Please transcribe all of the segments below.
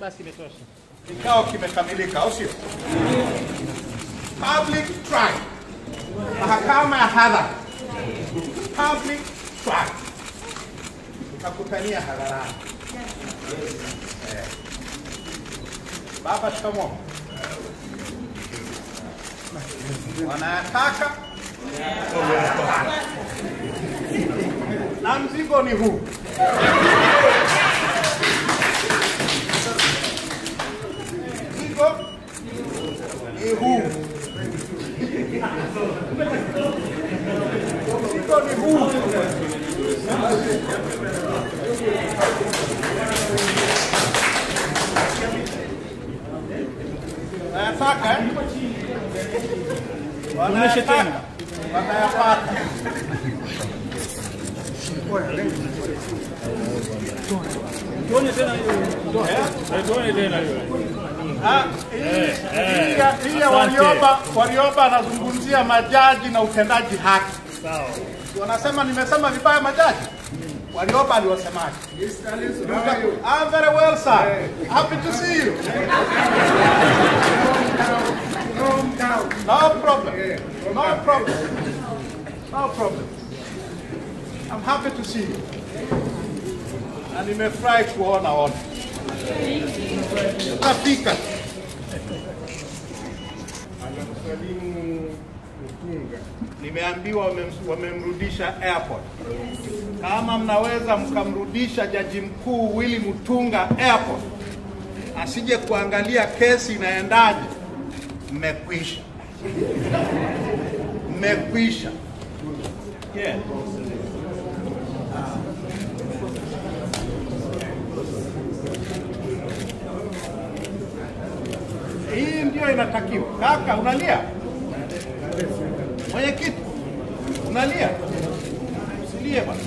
basi imetosha. Kikao kimekamilika, au sio? Public trial. Mahakama ya hadhara. Public trial. Tutakutania hadharani. Baba, shikamoo. Wanayataka na mzigo ni huu. Mzigo ni huu. Mzigo ni huu. Wanayataka wanayataka watayapata. Tuone tena hiyo. Tuone tena hiyo. Hii Warioba anazungumzia majaji na utendaji haki. Sawa. Wanasema nimesema vibaya majaji. Warioba aliwasemaje? I'm very well, sir. Happy to see you. No problem. No problem. No problem. I'm happy to see you. Na nimefurahi kuona wote. Tutafika. Nimeambiwa wamemrudisha airport. Kama mnaweza mkamrudisha Jaji Mkuu Willy Mutunga airport, asije kuangalia kesi inaendaje, mmekwisha. Mmekwisha. Yeah. Hii ndio inatakiwa. Kaka, unalia? Mwenyekiti, unalia? Usilie bwana.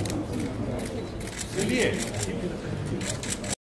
Usilie.